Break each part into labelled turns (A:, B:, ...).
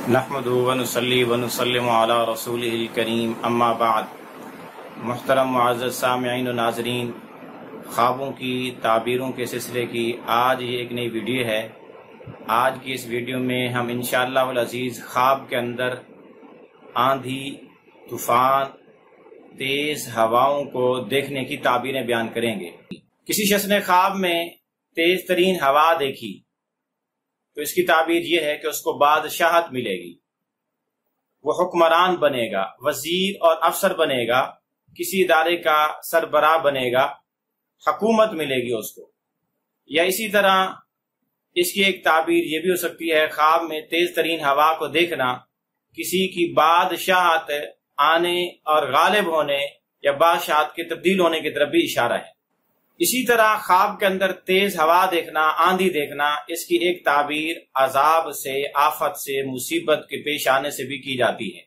A: नहमदुहु व नुसल्ली व नुसल्लिमु अला रसूलिहिल करीम अम्मा बाद। मुहतरम मुअज़्ज़ज़ सामिईन व नाज़रीन, ख्वाबों की ताबीरों के सिलसिले की आज ये एक नई वीडियो है। आज की इस वीडियो में हम इंशाअल्लाहुल अज़ीज़ ख्वाब के अंदर आंधी, तूफ़ान, तेज़ हवाओं को देखने की ताबीरें बयान करेंगे। किसी शख्स ने ख्वाब में तेज़ तरीन हवा देखी तो इसकी ताबीर यह है कि उसको बादशाहत मिलेगी, वो हुक्मरान बनेगा, वजीर और अफसर बनेगा, किसी इदारे का सरबराह बनेगा, हुकूमत मिलेगी उसको। या इसी तरह इसकी एक ताबीर ये भी हो सकती है, ख्वाब में तेज तरीन हवा को देखना किसी की बादशाहत आने और गालिब होने या बादशाहत के तब्दील होने की तरफ भी इशारा है। इसी तरह ख्वाब के अंदर तेज हवा देखना, आंधी देखना, इसकी एक ताबीर अजाब से, आफत से, मुसीबत के पेश आने से भी की जाती है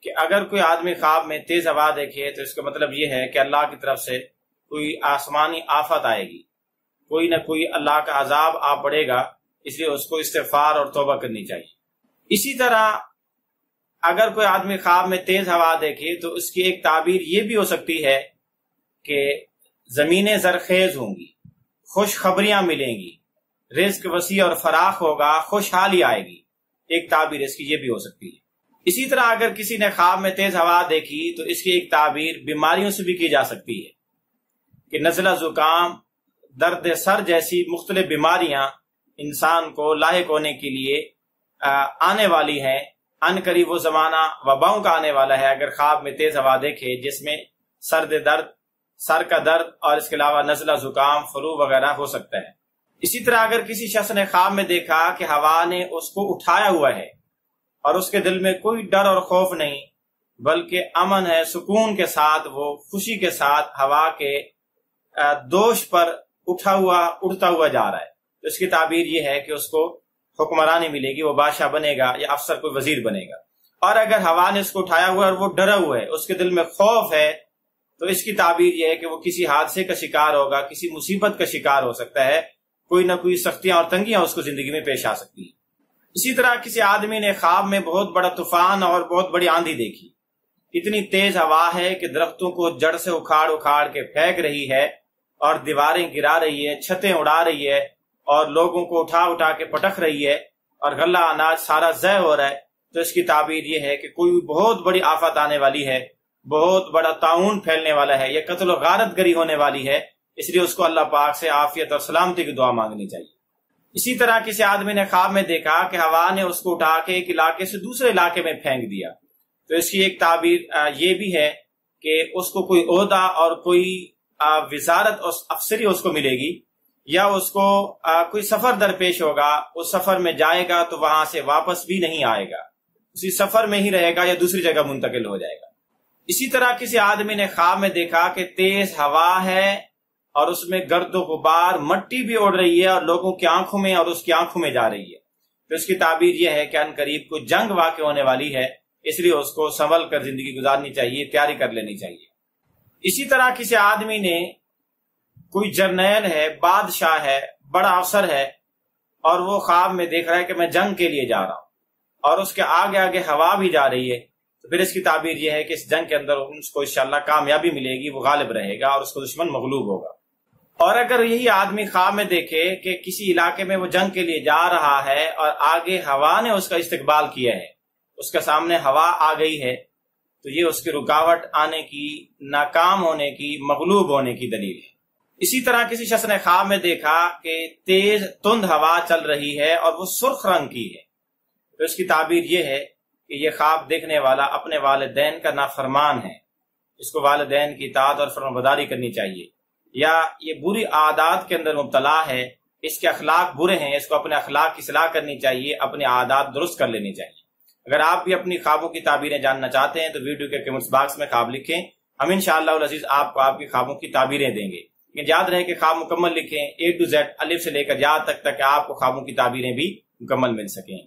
A: कि अगर कोई आदमी ख्वाब में तेज हवा देखे तो इसका मतलब यह है कि अल्लाह की तरफ से कोई आसमानी आफत आएगी, कोई ना कोई अल्लाह का अजाब आ पड़ेगा, इसलिए उसको इस्तिग़फ़ार और तौबा करनी चाहिए। इसी तरह अगर कोई आदमी ख्वाब में तेज हवा देखे तो उसकी एक ताबीर ये भी हो सकती है कि जमीनें जरखेज होंगी, खुशखबरियां मिलेंगी, रिज्क वसी और फराख होगा, खुशहाली आएगी। एक ताबीर इसकी ये भी हो सकती है। इसी तरह अगर किसी ने ख्वाब में तेज हवा देखी तो इसकी एक ताबीर बीमारियों से भी की जा सकती है कि नज़ला जुकाम, दर्द सर जैसी मुख्तलिफ बीमारियां इंसान को लाहिक होने के लिए आने वाली हैं। अनकरीब वो जमाना वबाओं का आने वाला है अगर ख्वाब में तेज हवा देखे, जिसमें सर का दर्द और इसके अलावा नज़ला जुकाम, फ्लू वगैरह हो सकता है। इसी तरह अगर किसी शख्स ने ख्वाब में देखा कि हवा ने उसको उठाया हुआ है और उसके दिल में कोई डर और खौफ नहीं, बल्कि अमन है, सुकून के साथ, वो खुशी के साथ हवा के दोष पर उड़ता हुआ जा रहा है, तो इसकी ताबीर ये है कि उसको हुक्मरानी मिलेगी, वो बादशाह बनेगा या अफसर कोई वजीर बनेगा। और अगर हवा ने उसको उठाया हुआ है और वो डरा हुआ है, उसके दिल में खौफ है, तो इसकी ताबीर यह है कि वो किसी हादसे का शिकार होगा, किसी मुसीबत का शिकार हो सकता है, कोई ना कोई सख्तियां और तंगियां उसको जिंदगी में पेश आ सकती है। इसी तरह किसी आदमी ने ख्वाब में बहुत बड़ा तूफान और बहुत बड़ी आंधी देखी, इतनी तेज हवा है कि दरख्तों को जड़ से उखाड़ उखाड़ के फेंक रही है और दीवारें गिरा रही है, छतें उड़ा रही है और लोगों को उठा उठा के पटक रही है और गल्ला अनाज सारा ज़य हो रहा है। तो इसकी ताबीर यह है कि कोई बहुत बड़ी आफत आने वाली है, बहुत बड़ा ताउन फैलने वाला है, यह कत्ल और गारत गरी होने वाली है, इसलिए उसको अल्लाह पाक से आफियत और सलामती की दुआ मांगनी चाहिए। इसी तरह किसी आदमी ने ख्वाब में देखा कि हवा ने उसको उठा के एक इलाके से दूसरे इलाके में फेंक दिया, तो इसकी एक ताबीर ये भी है कि उसको कोई ओहदा और कोई विजारत और अफसरी उसको मिलेगी, या उसको कोई सफर दरपेश होगा, उस सफर में जाएगा तो वहां से वापस भी नहीं आएगा, उसी सफर में ही रहेगा या दूसरी जगह मुंतकिल हो जाएगा। इसी तरह किसी आदमी ने ख्वाब में देखा कि तेज हवा है और उसमें गर्दो गुबार, मट्टी भी उड़ रही है और लोगों की आंखों में और उसकी आंखों में जा रही है, तो इसकी ताबीर यह है कि अनकरीब कोई जंग वाक़ होने वाली है, इसलिए उसको संभल कर जिंदगी गुजारनी चाहिए, तैयारी कर लेनी चाहिए। इसी तरह किसी आदमी ने, कोई जर्नैल है, बादशाह है, बड़ा अफसर है, और वो ख्वाब में देख रहा है कि मैं जंग के लिए जा रहा हूं और उसके आगे आगे हवा भी जा रही है, तो फिर इसकी ताबीर यह है कि इस जंग के अंदर उसको इंशाअल्लाह कामयाबी मिलेगी, वो गालिब रहेगा और उसको दुश्मन मगलूब होगा। और अगर यही आदमी ख्वाब में देखे कि किसी इलाके में वो जंग के लिए जा रहा है और आगे हवा ने उसका इस्तकबाल किया है, उसके सामने हवा आ गई है, तो ये उसकी रुकावट आने की, नाकाम होने की, मगलूब होने की दलील है। इसी तरह किसी शख्स ने ख्वाब में देखा कि तेज तुंद हवा चल रही है और वो सुर्ख रंग की है, तो इसकी ताबीर यह है कि ये ख्वाब देखने वाला अपने वालिदैन का नाफरमान है, इसको वालिदैन की इताअत और फरमाबरदारी करनी चाहिए, या ये बुरी आदत के अंदर मुब्तला है, इसके अखलाक बुरे हैं, इसको अपने अखलाक की इस्लाह करनी चाहिए, अपने आदत दुरुस्त कर लेनी चाहिए। अगर आप भी अपनी ख्वाबों की ताबीरें जानना चाहते हैं तो वीडियो के कमेंट्स बॉक्स में ख्वाब लिखें, हम इंशाअल्लाह अज़ीज़ आपको आपकी ख्वाबों की ताबीरें देंगे। लेकिन याद रहे कि ख्वाब मुकम्मल लिखें, A to Z, अलिफ से लेकर या तक आपको ख्वाबों की ताबीरें भी मुकम्मल मिल सकें।